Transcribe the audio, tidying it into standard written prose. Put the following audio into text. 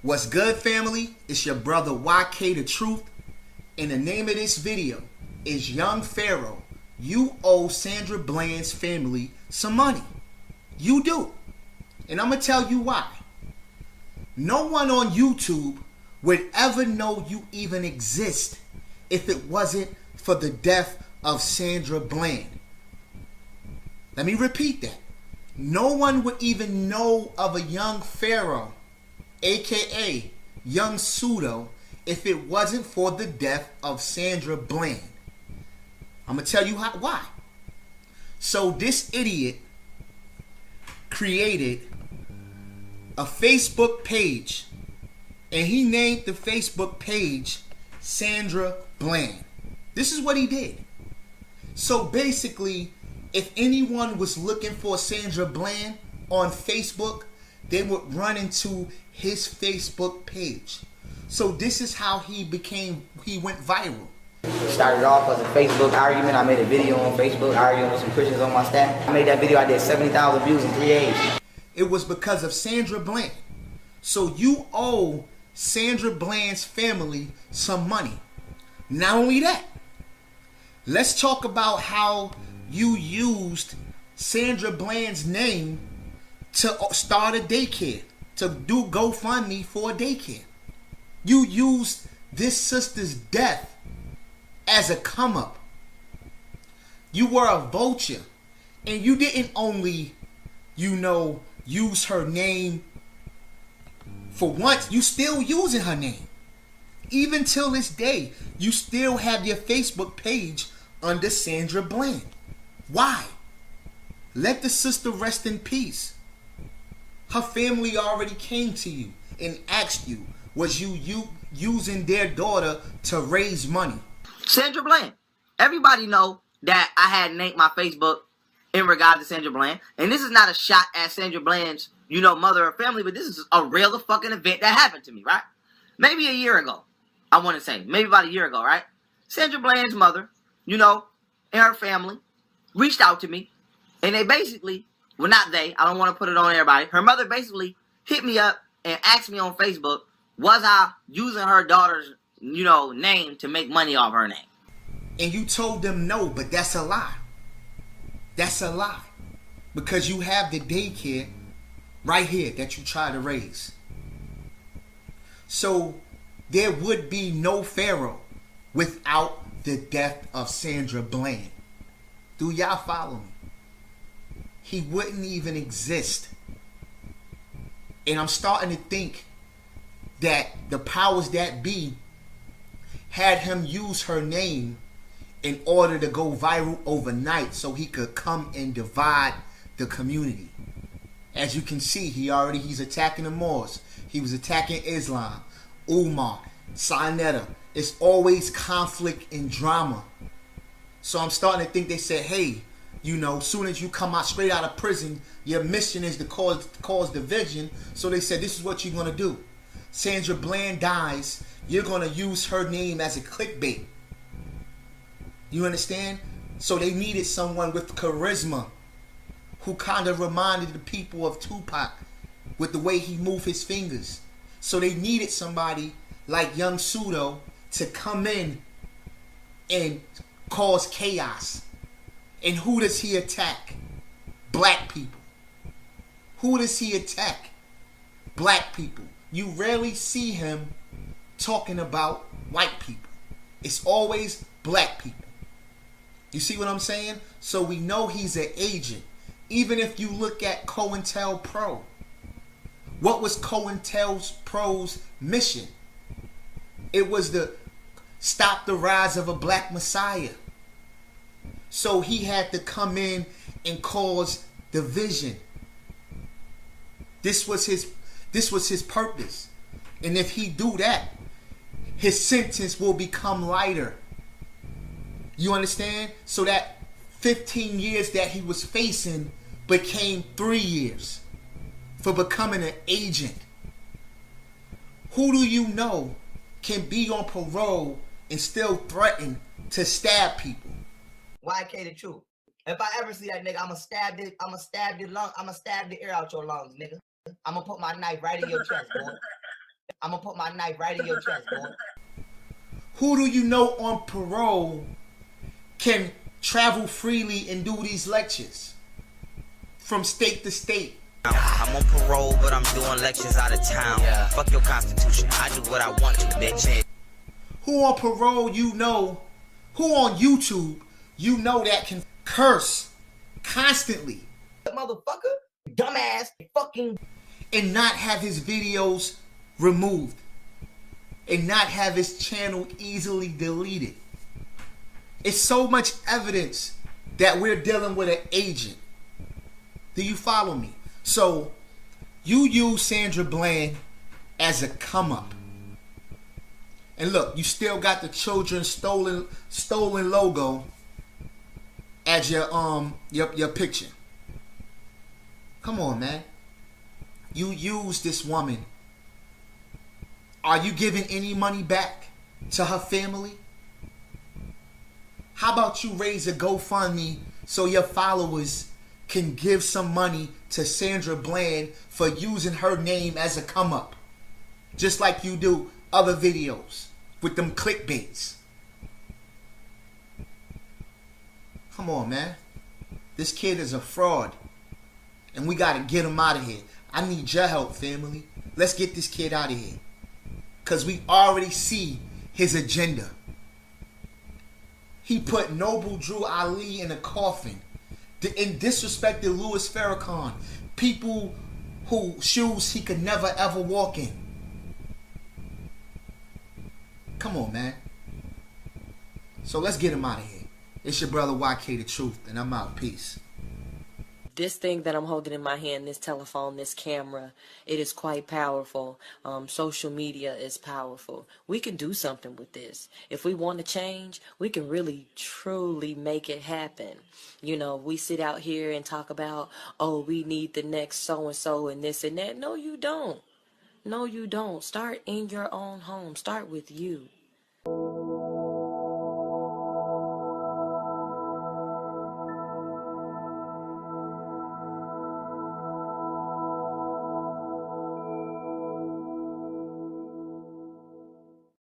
What's good, family? It's your brother YK the Truth, and the name of this video is Young Pharoah. You owe Sandra Bland's family some money. You do. And I'm going to tell you why. No one on YouTube would ever know you even exist if it wasn't for the death of Sandra Bland. Let me repeat that. No one would even know of a young Pharoah, aka Young Pseudo, if it wasn't for the death of Sandra Bland. I'm going to tell you why. So this idiot created a Facebook page, and he named the Facebook page Sandra Bland. This is what he did. So basically, if anyone was looking for Sandra Bland on Facebook, they would run into his Facebook page. So this is how he went viral. Started off as a Facebook argument. I made a video on Facebook arguing with some Christians on my staff. I made that video, I did 70,000 views in 3 days. It was because of Sandra Bland. So you owe Sandra Bland's family some money. Not only that, let's talk about how you used Sandra Bland's name to start a daycare, to do GoFundMe for a daycare. You used this sister's death as a come up. You were a vulture, and you didn't only, use her name for once. You still using her name. Even till this day, you still have your Facebook page under Sandra Bland. Why? Let the sister rest in peace. Her family already came to you and asked you, was you using their daughter to raise money? Sandra Bland. Everybody know that I had named my Facebook in regard to Sandra Bland. And this is not a shot at Sandra Bland's, mother or family, but this is a real fucking event that happened to me, right? Maybe a year ago, I want to say. Maybe about a year ago, right? Sandra Bland's mother, and her family reached out to me. And they basically, well, not they, I don't want to put it on everybody. Her mother basically hit me up and asked me on Facebook, was I using her daughter's, name to make money off her name? And you told them no, but that's a lie. That's a lie. Because you have the daycare right here that you try to raise. So there would be no Pharoah without the death of Sandra Bland. Do y'all follow me? He wouldn't even exist. And I'm starting to think that the powers that be had him use her name in order to go viral overnight so he could come and divide the community. As you can see, he's attacking the Moors. He was attacking Islam, Umar, Sandra. It's always conflict and drama. So I'm starting to think they said, hey, soon as you come out straight out of prison, your mission is to cause division. So they said, this is what you're going to do. Sandra Bland dies, you're going to use her name as a clickbait. You understand? So they needed someone with charisma who kind of reminded the people of Tupac with the way he moved his fingers. So they needed somebody like Young Pseudo to come in and cause chaos. And who does he attack? Black people. Who does he attack? Black people. You rarely see him talking about white people. It's always black people. You see what I'm saying? So we know he's an agent. Even if you look at COINTELPRO. What was COINTELPRO's mission? It was to stop the rise of a black messiah. So he had to come in and cause division. This was his purpose. And if he do that, his sentence will become lighter. You understand? So that 15 years that he was facing became 3 years for becoming an agent. Who do you know can be on parole and still threaten to stab people? YK the Truth. If I ever see that nigga, I'ma stab the air out your lungs, nigga. I'ma put my knife right in your chest, boy. I'm gonna put my knife right in your chest, boy. Who do you know on parole can travel freely and do these lectures from state to state? I'm on parole, but I'm doing lectures out of town. Yeah. Fuck your constitution. I do what I want to, bitch. Who on parole you know, who on YouTube you know that can curse constantly? Motherfucker, dumbass, fucking, and not have his videos removed and not have his channel easily deleted. It's so much evidence that we're dealing with an agent. Do you follow me? So you use Sandra Bland as a come up. And look, you still got the children stolen logo as your picture. Come on, man. You use this woman. Are you giving any money back to her family? How about you raise a GoFundMe so your followers can give some money to Sandra Bland for using her name as a come up? Just like you do other videos with them clickbaits. Come on, man. This kid is a fraud. And we got to get him out of here. I need your help, family. Let's get this kid out of here. Because we already see his agenda. He put Noble Drew Ali in a coffin and disrespected Louis Farrakhan. People whose shoes he could never ever walk in. Come on, man. So let's get him out of here. It's your brother YK The Truth, and I'm out. Peace. This thing that I'm holding in my hand, this telephone, this camera, it is quite powerful. Social media is powerful. We can do something with this. If we want to change, we can really, truly make it happen. You know, we sit out here and talk about, oh, we need the next so-and-so and this and that. No, you don't. No, you don't. Start in your own home. Start with you.